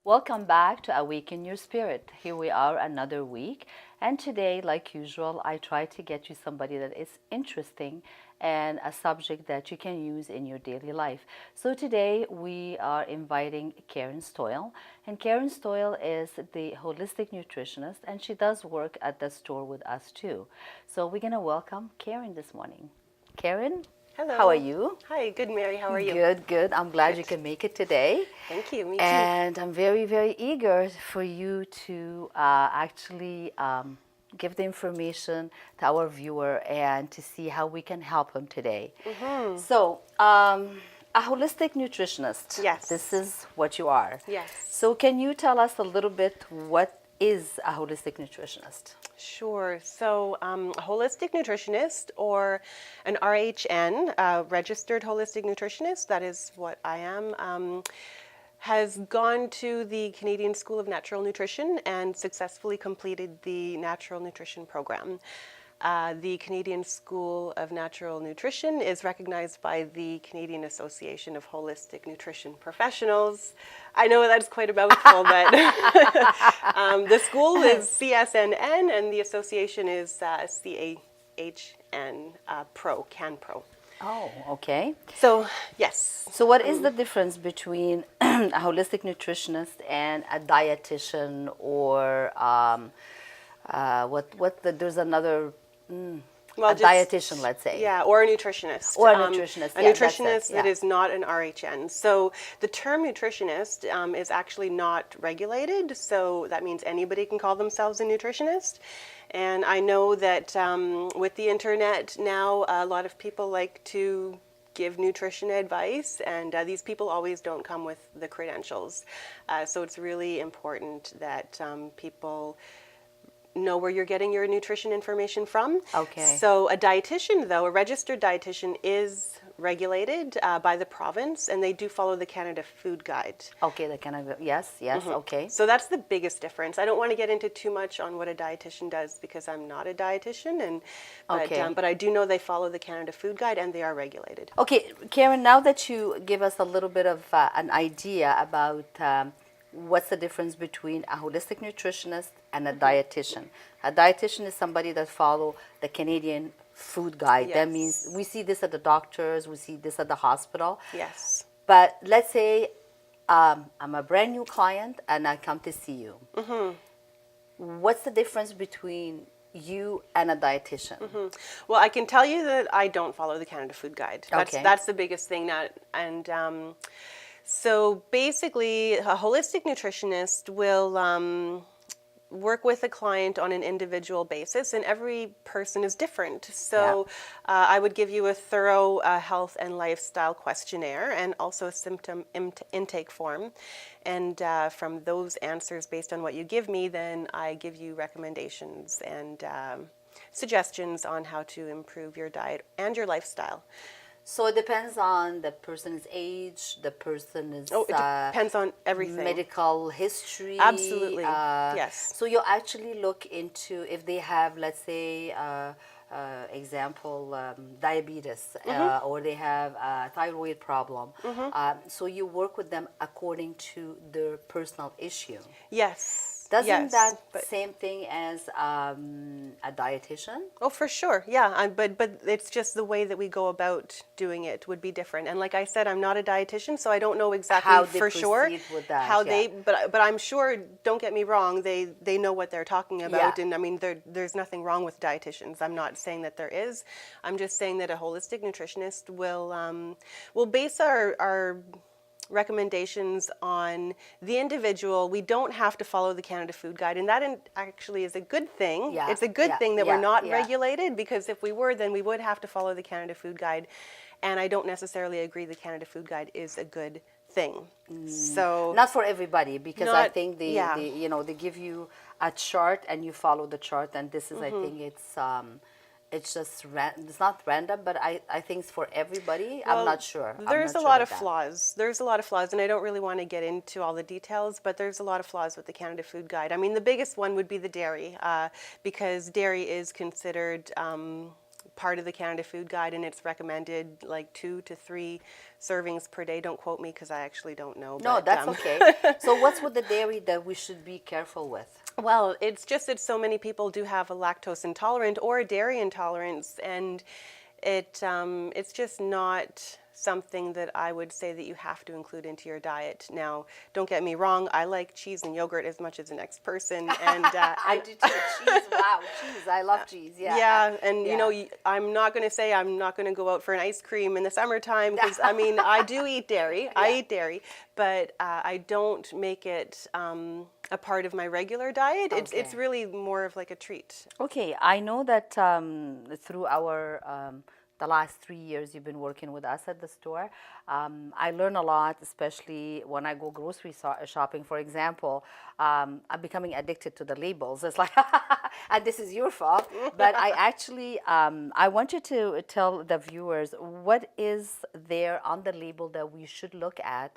Welcome back to Awaken Your Spirit. Here we are another week, and today, like usual, I try to get you somebody that is interesting and a subject that you can use in your daily life. So today we are inviting Karen Stoyles, and Karen Stoyles is the holistic nutritionist, and she does work at the store with us too. So we're gonna welcome Karen this morning. Karen? Hello. How are you? Hi, good, Mary. How are you? Good, good. I'm glad you can make it today. Thank you. Me too. And I'm very, very eager for you to actually give the information to our viewer and to see how we can help him today. So, a holistic nutritionist. Yes. This is what you are. Yes. So, can you tell us a little bit what is a holistic nutritionist? Sure. So, a holistic nutritionist or an RHN, registered holistic nutritionist, that is what I am, has gone to the Canadian School of Natural Nutrition and successfully completed the Natural Nutrition program. The Canadian School of Natural Nutrition is recognized by the Canadian Association of Holistic Nutrition Professionals. I know that's quite a mouthful, but the school is CSNN and the association is CAHN Pro, CAN Pro. Oh, okay. So, yes. So what is the difference between a holistic nutritionist and a dietitian or there's another dietitian, let's say. Yeah, or a nutritionist. Or a nutritionist, A yeah, nutritionist that yeah. is not an RHN. So the term nutritionist is actually not regulated, so that means anybody can call themselves a nutritionist. And I know that with the internet now, a lot of people like to give nutrition advice, and these people always don't come with the credentials. So it's really important that people know where you're getting your nutrition information from. Okay. So a dietitian, though, a registered dietitian is regulated by the province, and they do follow the Canada Food Guide. Okay, the kind of, yes, okay. So that's the biggest difference. I don't want to get into too much on what a dietitian does because I'm not a dietitian, but I do know they follow the Canada Food Guide and they are regulated. Okay, Karen, now that you give us a little bit of an idea about what's the difference between a holistic nutritionist and a dietitian. A dietitian is somebody that follow the Canadian Food Guide. Yes. That means we see this at the doctors, we see this at the hospital. Yes. But let's say I'm a brand new client and I come to see you. What's the difference between you and a dietitian? Well, I can tell you that I don't follow the Canada Food Guide. Okay. That's the biggest thing. So basically, a holistic nutritionist will work with a client on an individual basis, and every person is different. So I would give you a thorough health and lifestyle questionnaire and also a symptom intake form. And from those answers, based on what you give me, then I give you recommendations and suggestions on how to improve your diet and your lifestyle. So it depends on the person's age, the person's it depends on everything. Medical history. Absolutely, yes. So you actually look into if they have, let's say, diabetes, or they have a thyroid problem. So you work with them according to their personal issue. Yes. Doesn't that same thing as a dietitian? Oh, for sure, yeah. But it's just the way that we go about doing it would be different. And like I said, I'm not a dietitian, so I don't know exactly how they for sure with that, how they. But I'm sure. Don't get me wrong. They know what they're talking about, and I mean there's nothing wrong with dietitians. I'm not saying that there is. I'm just saying that a holistic nutritionist will base our recommendations on the individual. We don't have to follow the Canada Food Guide, and that actually is a good thing. Yeah. It's a good thing that we're not regulated, because if we were, then we would have to follow the Canada Food Guide, and I don't necessarily agree the Canada Food Guide is a good thing. So not for everybody, because I think they give you a chart and you follow the chart, and this is I think it's just it's not random, but I think it's for everybody. Well, I'm not sure. There's a lot of flaws. There's a lot of flaws, and I don't really want to get into all the details, but there's a lot of flaws with the Canada Food Guide. I mean, the biggest one would be the dairy, because dairy is considered part of the Canada Food Guide, and it's recommended like 2 to 3 servings per day. Don't quote me because I actually don't know. No, but, that's okay. So what's with the dairy that we should be careful with? Well, it's just that so many people do have a lactose intolerant or a dairy intolerance, and it's just not something that I would say that you have to include into your diet. Now, don't get me wrong, I like cheese and yogurt as much as the next person, and I do too. Cheese, wow, cheese. I love cheese. Yeah. yeah, and Yeah. you know, I'm not going to say I'm not going to go out for an ice cream in the summertime because I mean I do eat dairy. I eat dairy, but I don't make it a part of my regular diet. It's Okay. really more of like a treat. Okay, I know that through our the last 3 years you've been working with us at the store. I learn a lot, especially when I go grocery shopping. For example, I'm becoming addicted to the labels. It's like, and this is your fault. But I actually, I want you to tell the viewers what is there on the label that we should look at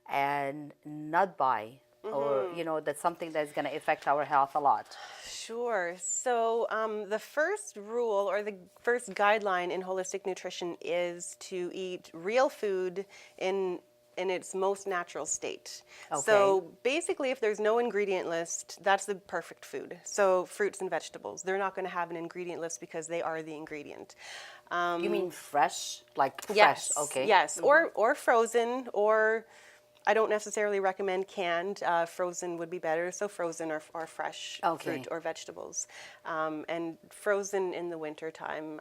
and not buy, or you know, that's something that's going to affect our health a lot. Sure. So the first rule or the first guideline in holistic nutrition is to eat real food in its most natural state. Okay. So basically, if there's no ingredient list, that's the perfect food. So fruits and vegetables, they're not going to have an ingredient list because they are the ingredient. You mean fresh, like fresh? Yes. Okay. Yes. Or frozen, or I don't necessarily recommend canned. Frozen would be better. So frozen or fresh Okay. fruit or vegetables, and frozen in the wintertime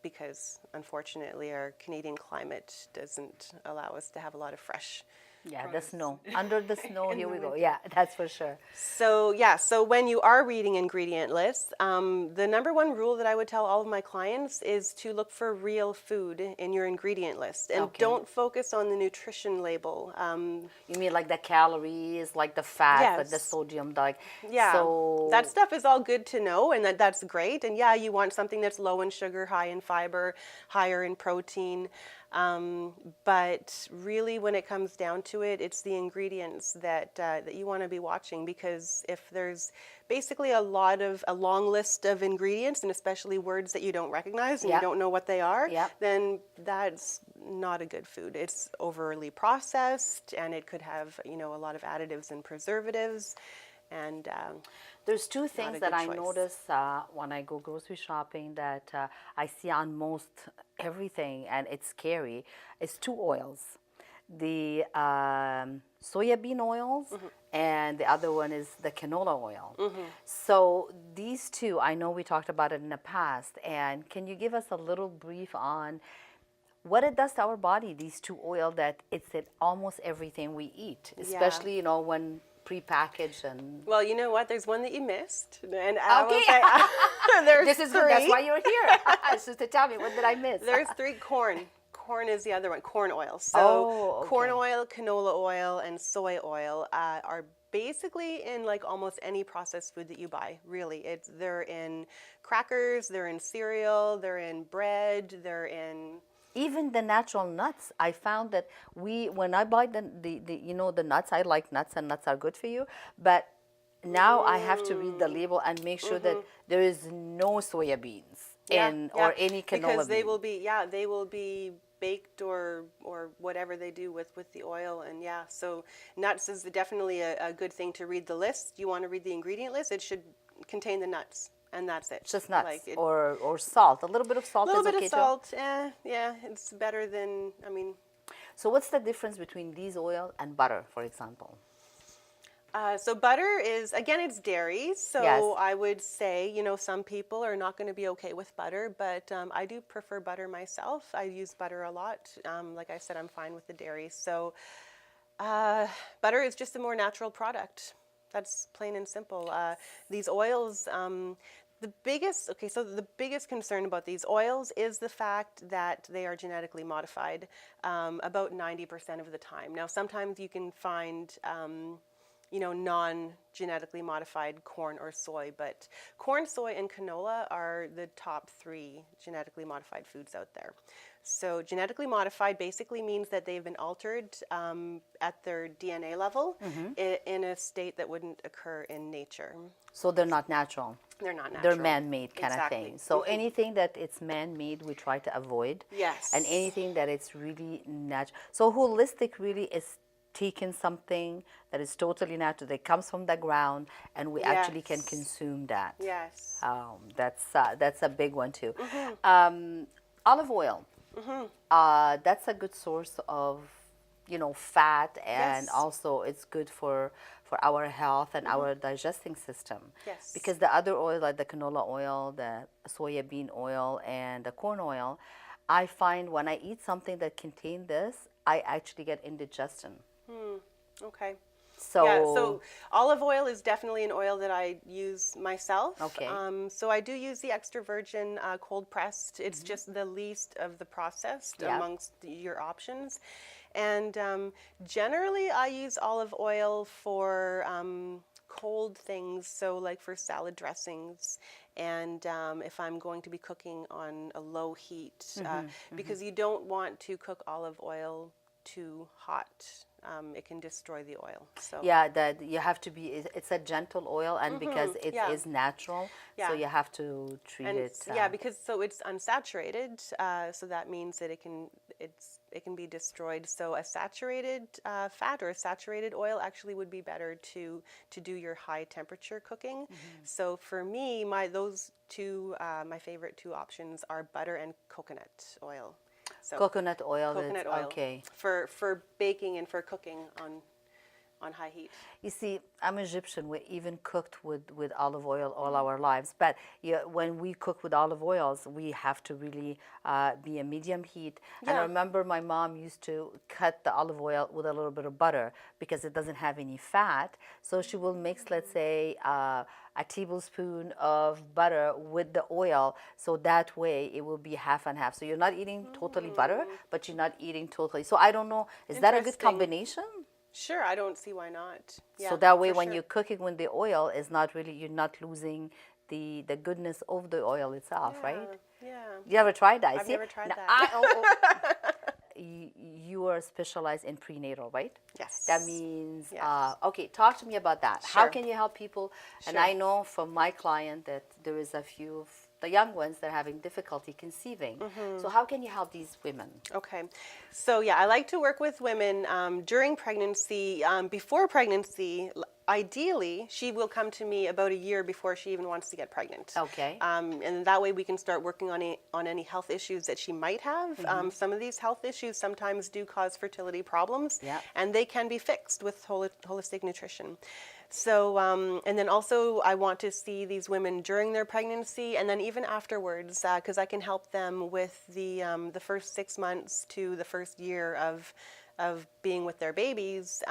because unfortunately our Canadian climate doesn't allow us to have a lot of fresh. Yeah, the snow. Under the snow, here we go. Yeah, that's for sure. So yeah, so when you are reading ingredient lists, the number one rule that I would tell all of my clients is to look for real food in your ingredient list, and Okay. don't focus on the nutrition label. You mean like the calories, like the fat, like the Yes. sodium, like Yeah, so that stuff is all good to know, and that's great. And yeah, you want something that's low in sugar, high in fiber, higher in protein. But really, when it comes down to it, it's the ingredients that you want to be watching, because if there's basically a long list of ingredients, and especially words that you don't recognize and Yeah. you don't know what they are, Yeah. then that's not a good food. It's overly processed, and it could have a lot of additives and preservatives, and there's two things a that good I choice. notice when I go grocery shopping that I see on most everything, and it's scary. It's two oils, the soybean oils, and the other one is the canola oil. So these two, I know we talked about it in the past, and can you give us a little brief on what it does to our body, these two oil that it's in almost everything we eat, especially when prepackaged and well, you know what? There's one that you missed, and I will Okay. say there's this is three. good. That's why you're here. It's just to tell me, what did I miss? There's 3 corn. Corn is the other one. Corn oil. So Oh, okay. corn oil, canola oil, and soy oil are basically in like almost any processed food that you buy. Really, they're in crackers, they're in cereal, they're in bread, they're in. Even the natural nuts, I found that when I buy the nuts, I like nuts and nuts are good for you, but now I have to read the label and make sure that there is no soya beans or any canola because they bean. will be baked or whatever they do with the oil, and so nuts is definitely a good thing to read the list. You want to read the ingredient list, it should contain the nuts, and that's it. Just nuts Like or salt. A little bit of salt a little is bit okay of too? salt. Yeah, it's better than So what's the difference between these oil and butter, for example? So butter is, again, it's dairy. So Yes. I would say, some people are not going to be okay with butter, but I do prefer butter myself. I use butter a lot. Like I said, I'm fine with the dairy. So butter is just a more natural product. That's plain and simple. These oils, the biggest concern about these oils is the fact that they are genetically modified about 90% of the time. Now, sometimes you can find non-genetically modified corn or soy, but corn, soy, and canola are the top 3 genetically modified foods out there. So genetically modified basically means that they've been altered at their DNA level in a state that wouldn't occur in nature. So they're not natural. They're not natural. They're man-made kind Exactly. of thing. So anything that it's man-made, we try to avoid. Yes. And anything that it's really natural. So holistic really is taking something that is totally natural, that comes from the ground, and we actually can consume that. Yes. That's a big one too. Olive oil. That's a good source of, fat, and also it's good for our health and our digesting system. Yes. Because the other oil, like the canola oil, the soya bean oil, and the corn oil, I find when I eat something that contains this, I actually get indigestion. Okay. So, so olive oil is definitely an oil that I use myself. Okay. So I do use the extra virgin cold pressed. It's just the least of the processed amongst your options. And generally I use olive oil for cold things, so like for salad dressings, and if I'm going to be cooking on a low heat, because you don't want to cook olive oil too hot. It can destroy the oil. So that you have to be. It's a gentle oil, and because it is natural, so you have to treat it. Because it's unsaturated, so that means that it can be destroyed. So a saturated fat or a saturated oil actually would be better to do your high temperature cooking. So for me, my favorite 2 options are butter and coconut oil. So coconut oil. Coconut oil. Okay. For baking and for cooking on high heat. You see, I'm Egyptian. We even cooked with olive oil all our lives. But when we cook with olive oils, we have to really be a medium heat. And I remember my mom used to cut the olive oil with a little bit of butter because it doesn't have any fat. So she will mix, let's say, a tablespoon of butter with the oil, so that way it will be half and half. So you're not eating totally butter, but you're not eating totally. So I don't know, is that a good combination? Sure, I don't see why not. Yeah, so that way when you're cooking with the oil, is not really, you're not losing the goodness of the oil itself, right? Yeah. You ever tried that? I've never tried that. You are specialized in prenatal, right? Yes. That means, okay, talk to me about that. How can you help people? And I know from my client that there is a few of the young ones that are having difficulty conceiving. So how can you help these women? Okay. So I like to work with women during pregnancy, before pregnancy. Ideally, she will come to me about a year before she even wants to get pregnant. Okay. And that way we can start working on any health issues that she might have. Some of these health issues sometimes do cause fertility problems, and they can be fixed with holistic nutrition. So, and then also I want to see these women during their pregnancy and then even afterwards, because I can help them with the first 6 months to the first year of being with their babies.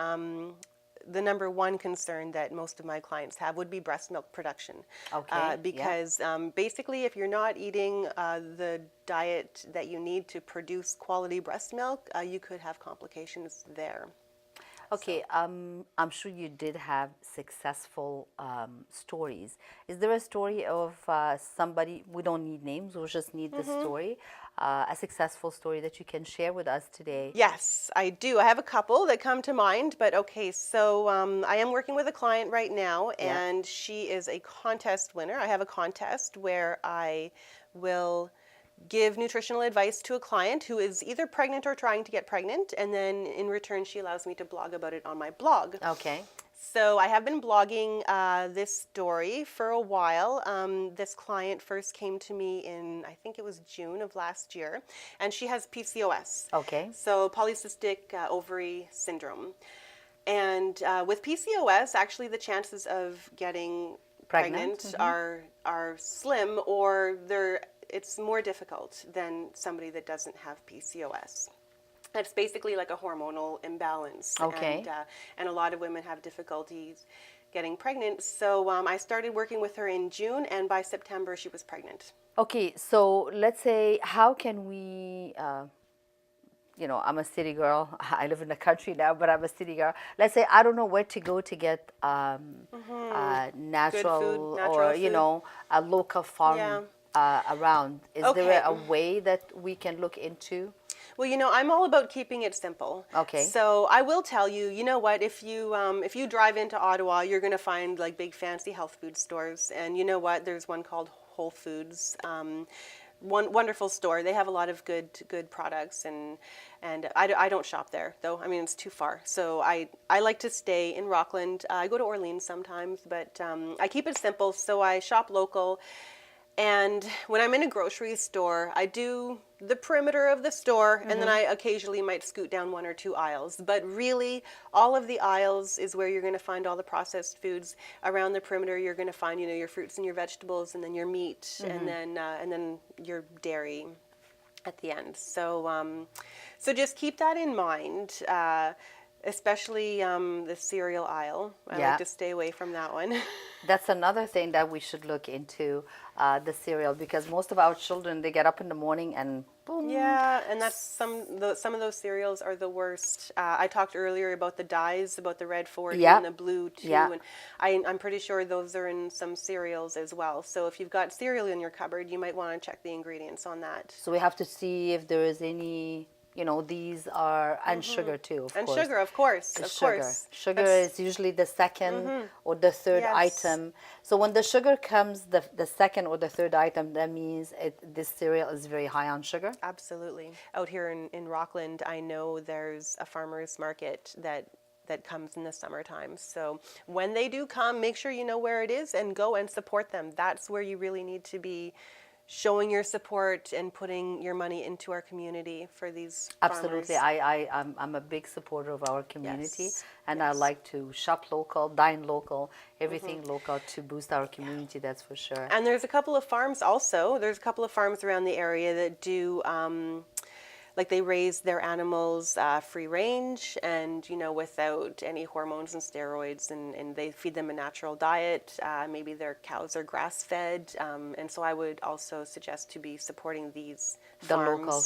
The number one concern that most of my clients have would be breast milk production. Okay. Because basically, if you're not eating the diet that you need to produce quality breast milk, you could have complications there. Okay, I'm sure you did have successful stories. Is there a story of somebody, we don't need names, we just need the story, a successful story that you can share with us today? Yes, I do. I have a couple that come to mind, but okay, so I am working with a client right now, and she is a contest winner. I have a contest where I will give nutritional advice to a client who is either pregnant or trying to get pregnant, and then in return she allows me to blog about it on my blog. Okay. So I have been blogging this story for a while. This client first came to me in, I think it was June of last year, and she has PCOS. Okay. So polycystic ovary syndrome. And with PCOS, actually the chances of getting pregnant are slim, or it's more difficult than somebody that doesn't have PCOS. It's basically like a hormonal imbalance. Okay. And a lot of women have difficulties getting pregnant. So I started working with her in June, and by September she was pregnant. Okay, so let's say, how can we I'm a city girl. I live in the country now, but I'm a city girl. Let's say I don't know where to go to get natural or, food. a local farm around. Is Okay. there a way that we can look into? Well, I'm all about keeping it simple. Okay. So I will tell you, you know what? If you drive into Ottawa, you're going to find like big fancy health food stores, and you know what? There's one called Whole Foods. One wonderful store. They have a lot of good products, and I don't shop there though. I mean, it's too far. So I like to stay in Rockland. I go to Orleans sometimes, but I keep it simple. So I shop local. And when I'm in a grocery store, I do the perimeter of the store, and then I occasionally might scoot down one or two aisles. But really, all of the aisles is where you're going to find all the processed foods. Around the perimeter, you're going to find, your fruits and your vegetables, and then your meat, and then your dairy at the end. So, so just keep that in mind. Especially the cereal aisle. I like to stay away from that one. That's another thing that we should look into, the cereal, because most of our children, they get up in the morning and boom. Yeah, and that's some of those cereals are the worst. I talked earlier about the dyes, about the red 40 and the blue too, and I'm pretty sure those are in some cereals as well. So if you've got cereal in your cupboard, you might want to check the ingredients on that. So we have to see if there is any. These are, and sugar too, of course. And sugar, of course, of course. Sugar is usually the second or the third item. So when the sugar comes, the second or the third item, that means this cereal is very high on sugar? Absolutely. Out here in Rockland, I know there's a farmer's market that comes in the summertime. So when they do come, make sure you know where it is and go and support them. That's where you really need to be showing your support and putting your money into our community for these Absolutely. farmers. I'm a big supporter of our community, and I like to shop local, dine local, everything local to boost our community, that's for sure. And there's a couple of farms also. There's a couple of farms around the area that do like they raise their animals free range and, without any hormones and steroids, and they feed them a natural diet. Maybe their cows are grass fed. And so I would also suggest to be supporting these farms. The local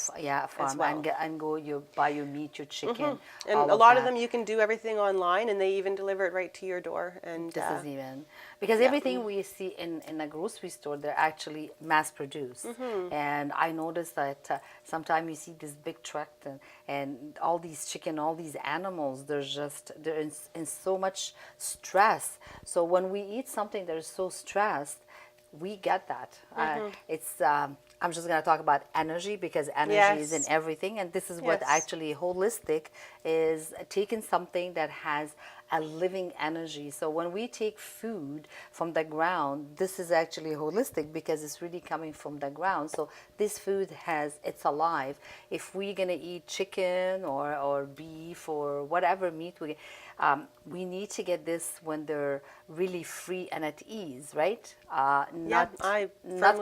farm, well. and go buy your meat, your chicken. And a lot of them you can do everything online, and they even deliver it right to your door. And this is even because everything we see in a grocery store, they're actually mass produced. And I noticed that sometimes you see this big truck and all these chicken, all these animals, they're in so much stress. So when we eat something that is so stressed, we get that. It's I'm just going to talk about energy, because energy is in everything, and this is what actually holistic is, taking something that has a living energy. So when we take food from the ground, this is actually holistic because it's really coming from the ground. So this food it's alive. If we're going to eat chicken or beef or whatever meat, we need to get this when they're really free and at ease, right? Not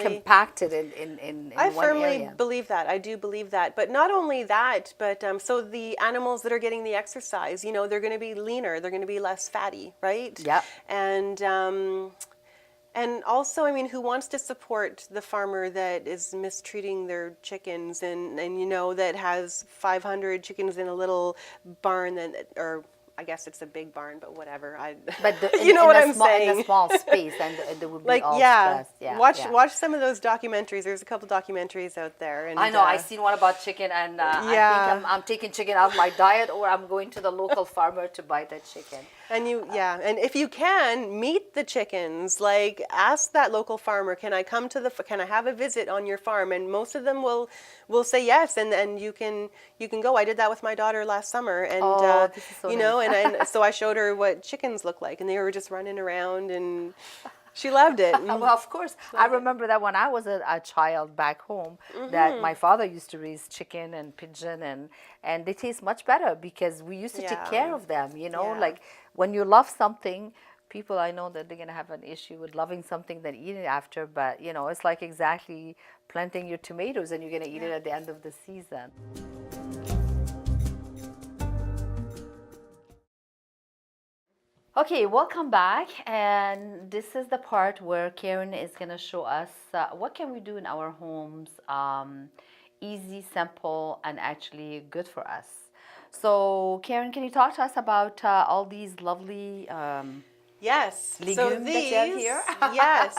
compacted in I one firmly area. believe that. I do believe that. But not only that, but so the animals that are getting the exercise, they're going to be leaner. They're going to be less fatty, right? Yeah. And also, I mean, who wants to support the farmer that is mistreating their chickens and that has 500 chickens in a little barn or I guess it's a big barn, but whatever. But what I'm saying. In a small space, and there would be like all stress. Watch some of those documentaries. There's a couple documentaries out there. And I know. I seen one about chicken, and I think I'm taking chicken out of my diet, or I'm going to the local farmer to buy that chicken. And and if you can meet the chickens, like ask that local farmer, can I have a visit on your farm? And most of them will say yes, and you can go. I did that with my daughter last summer, and this is so nice. and so I showed her what chickens look like, and they were just running around, and she loved it. Well, of course. I remember that when I was a child back home, that my father used to raise chicken and pigeon, and they taste much better because we used to take care of them, like when you love something, people, I know that they're going to have an issue with loving something than eating it after, but, it's like exactly planting your tomatoes and you're going to eat it at the end of the season. Okay, welcome back, and this is the part where Karen is going to show us what can we do in our homes easy, simple, and actually good for us. So, Karen, can you talk to us about all these lovely Yes. legumes that you have here? Yes.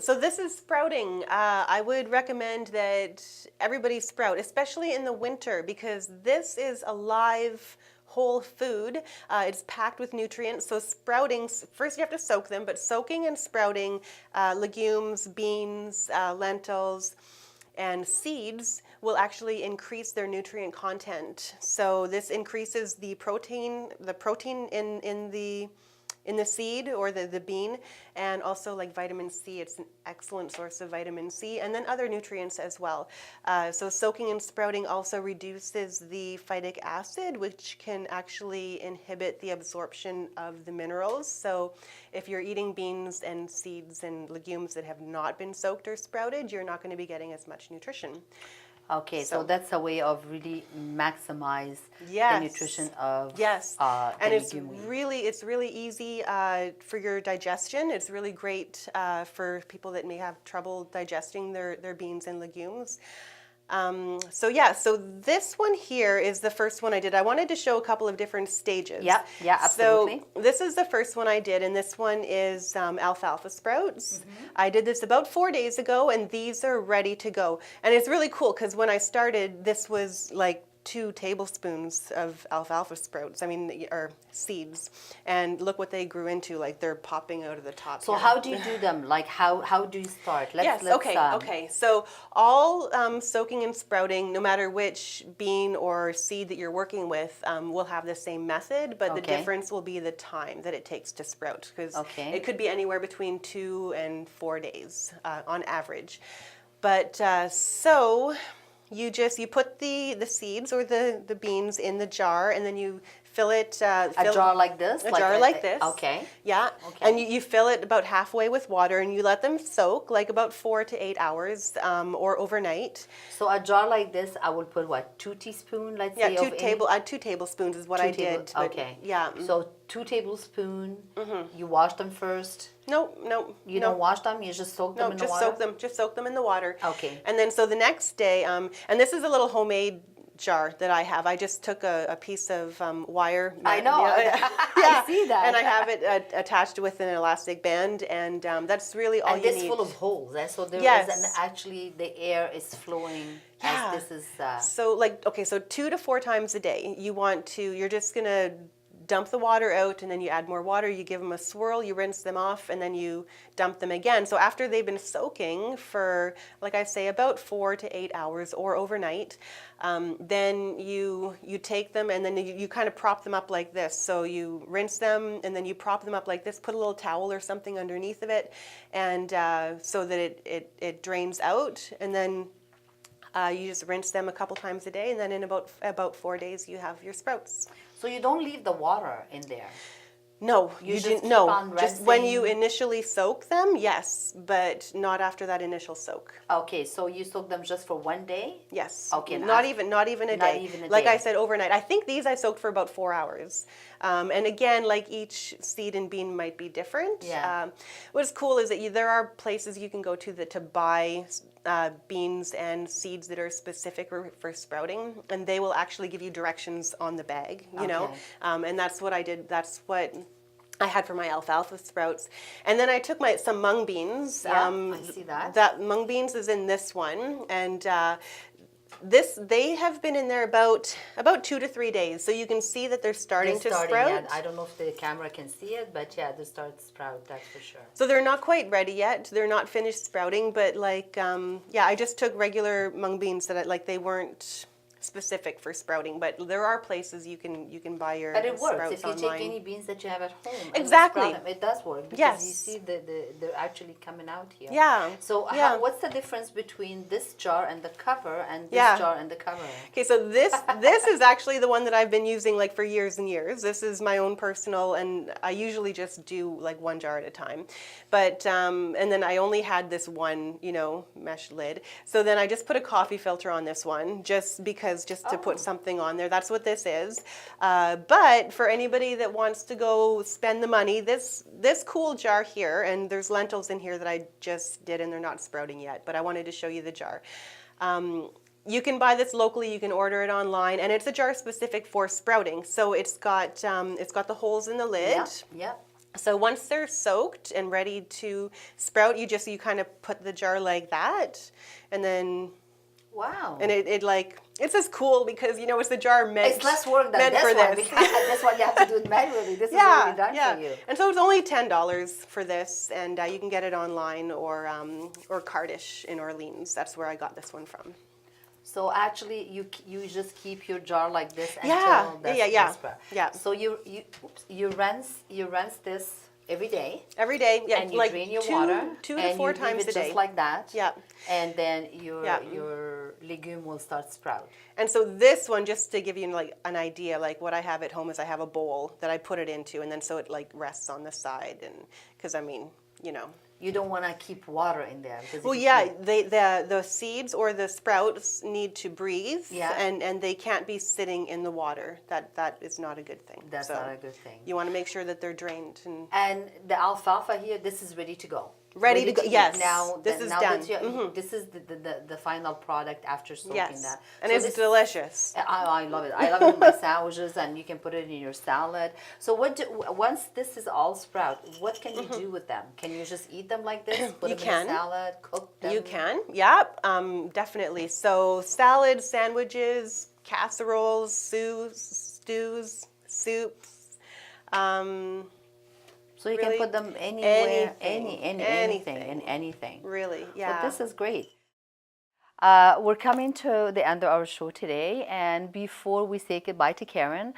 So this is sprouting. I would recommend that everybody sprout, especially in the winter, because this is a live whole food. It's packed with nutrients. So sprouting, first you have to soak them, but soaking and sprouting legumes, beans, lentils, and seeds will actually increase their nutrient content. So this increases the protein in the seed or the bean, and also like vitamin C. It's an excellent source of vitamin C, and then other nutrients as well. So soaking and sprouting also reduces the phytic acid, which can actually inhibit the absorption of the minerals. So if you're eating beans and seeds and legumes that have not been soaked or sprouted, you're not going to be getting as much nutrition. Okay, so that's a way of really maximize Yes. the nutrition of Yes, the and it's legume. really easy for your digestion. It's really great for people that may have trouble digesting their beans and legumes. So this one here is the first one I did. I wanted to show a couple of different stages. Yeah, absolutely. So this is the first one I did, and this one is alfalfa sprouts. I did this about 4 days ago, and these are ready to go. And it's really cool because when I started, this was like 2 tablespoons of alfalfa sprouts, or seeds, and look what they grew into, like they're popping out of the top. So here. how do you do them? Like how do you start? Okay. So all soaking and sprouting, no matter which bean or seed that you're working with, will have the same method, but the difference will be the time that it takes to sprout, because it could be anywhere between 2 and 4 days on average. But so you put the seeds or the beans in the jar, and then you fill it. a jar like this? A jar like this. Okay. Yeah. Okay. And you fill it about halfway with water, and you let them soak like about 4 to 8 hours or overnight. So a jar like this, I will put what, 2 teaspoons, let's say? Yeah, 2 tablespoons is what I did. Okay. Yeah. So 2 tablespoons. You wash them first. No. You don't wash them. You just soak them in the water. Just soak them in the water. Okay. And then so the next day, and this is a little homemade jar that I have. I just took a piece of wire. I know. Yeah. I see that. And I have it attached with an elastic band, and that's really all you need. And this full of holes, eh? So there is actually the air is flowing. Yeah. As this is. So 2 to 4 times a day, you're just gonna dump the water out, and then you add more water, you give them a swirl, you rinse them off, and then you dump them again. So after they've been soaking for, like I say, about 4 to 8 hours or overnight, then you take them, and then you kind of prop them up like this. So you rinse them, and then you prop them up like this, put a little towel or something underneath of it, and so that it drains out, and then you just rinse them a couple times a day, and then in about 4 days you have your sprouts. So you don't leave the water in there? No, you just keep on just when you initially soak them, yes, but not after that initial soak. Okay, so you soak them just for 1 day? Yes. Okay. Not even a day. Not even a like day. I said, overnight. I think these I soaked for about 4 hours. And again, like each seed and bean might be different. Yeah. What's cool is that there are places you can go to buy beans and seeds that are specific for sprouting, and they will actually give you directions on the bag, you know. And that's what I did. That's what I had for my alfalfa sprouts. And then I took some mung beans. Yeah, I see that. That mung beans is in this one, and they have been in there about 2 to 3 days, so you can see that they're starting to sprout. Yeah. I don't know if the camera can see it, but yeah, they start to sprout, that's for sure. So they're not quite ready yet. They're not finished sprouting, but I just took regular mung beans that they weren't specific for sprouting, but there are places you can buy your sprouts. But it works sprouts if you online. take any beans that you have at home. Exactly. And you sprout them, it does work because Yes. you see they're actually coming out here. Yeah. So Yeah. what's the difference between this jar and the cover and this Yeah. jar and the cover? Okay, so this is actually the one that I've been using for years and years. This is my own personal, and I usually just do 1 jar at a time. But and then I only had this one, mesh lid. So then I just put a coffee filter on this one, just to put something on there. That's what this is. But for anybody that wants to go spend the money, this cool jar here, and there's lentils in here that I just did, and they're not sprouting yet, but I wanted to show you the jar. You can buy this locally. You can order it online, and it's a jar specific for sprouting. So it's got the holes in the lid. Yep. Yep. So once they're soaked and ready to sprout, you kind of put the jar like that, and then Wow. and it's just cool because it's the jar meant. It's less work than meant this for one this. because this one you have to do it manually. This is already done for you. And so it's only $10 for this, and you can get it online or Cardish in Orleans. That's where I got this one from. So actually, you just keep your jar like this until yeah. So you rinse this every day. Every day, yeah. And you drain your water. 2 to 4 times a day. Just like that. Yeah. And then your legume will start sprout. And so this one, just to give you an idea, what I have at home is I have a bowl that I put it into, and then so it rests on the side, and because You don't want to keep water in there. Well, the seeds or the sprouts need to breathe, and they can't be sitting in the water. That is not a good thing. That's not a good thing. You want to make sure that they're drained. And the alfalfa here, this is ready to go. Ready to go. Yes. Now this is done. This is the final product after soaking that. And it's delicious. I love it. I love it in my sandwiches, and you can put it in your salad. So once this is all sprout, what can you do with them? Can you just eat them like this? Put them in a salad, cook them? You can. Yeah, definitely. So salad, sandwiches, casseroles, stews, soups. So you can put them anywhere, anything. Really, yeah. Well, this is great. We're coming to the end of our show today, and before we say goodbye to Karen,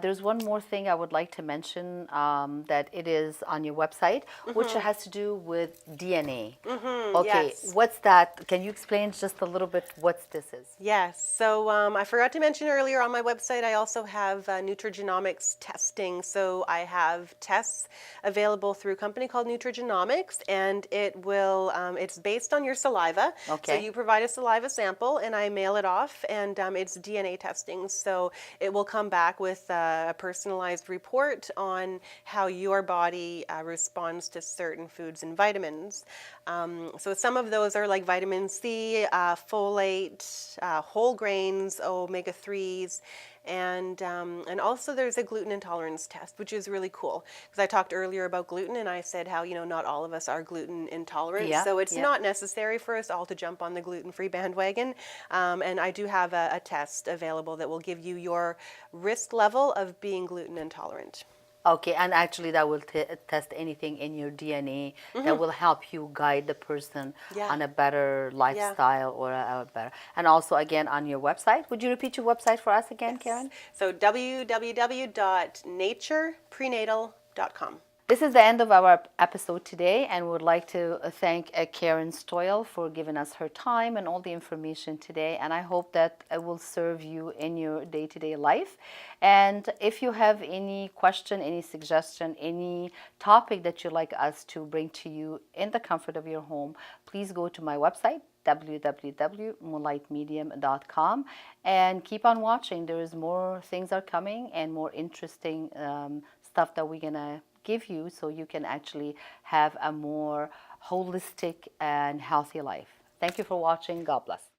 there's one more thing I would like to mention, that it is on your website, which has to do with DNA. Okay, what's that? Can you explain just a little bit what this is? Yes, so I forgot to mention earlier on my website, I also have nutrigenomics testing. So I have tests available through a company called Nutrigenomics, and it's based on your saliva. Okay. So you provide a saliva sample, and I mail it off, and it's DNA testing. So it will come back with a personalized report on how your body responds to certain foods and vitamins. So some of those are like vitamin C, folate, whole grains, omega-3s, and also there's a gluten intolerance test, which is really cool, because I talked earlier about gluten, and I said how not all of us are gluten intolerant, so it's not necessary for us all to jump on the gluten-free bandwagon. And I do have a test available that will give you your risk level of being gluten intolerant. Okay, and actually that will test anything in your DNA that will help you guide the person on a better lifestyle or a better. And also, again, on your website. Would you repeat your website for us again, Karen? So www.natureprenatal.com. This is the end of our episode today, and we would like to thank Karen Stoyles for giving us her time and all the information today, and I hope that it will serve you in your day-to-day life. And if you have any question, any suggestion, any topic that you'd like us to bring to you in the comfort of your home, please go to my website, www.moonlightmedium.com, and keep on watching. There is more things are coming and more interesting stuff that we're gonna give you, so you can actually have a more holistic and healthy life. Thank you for watching. God bless.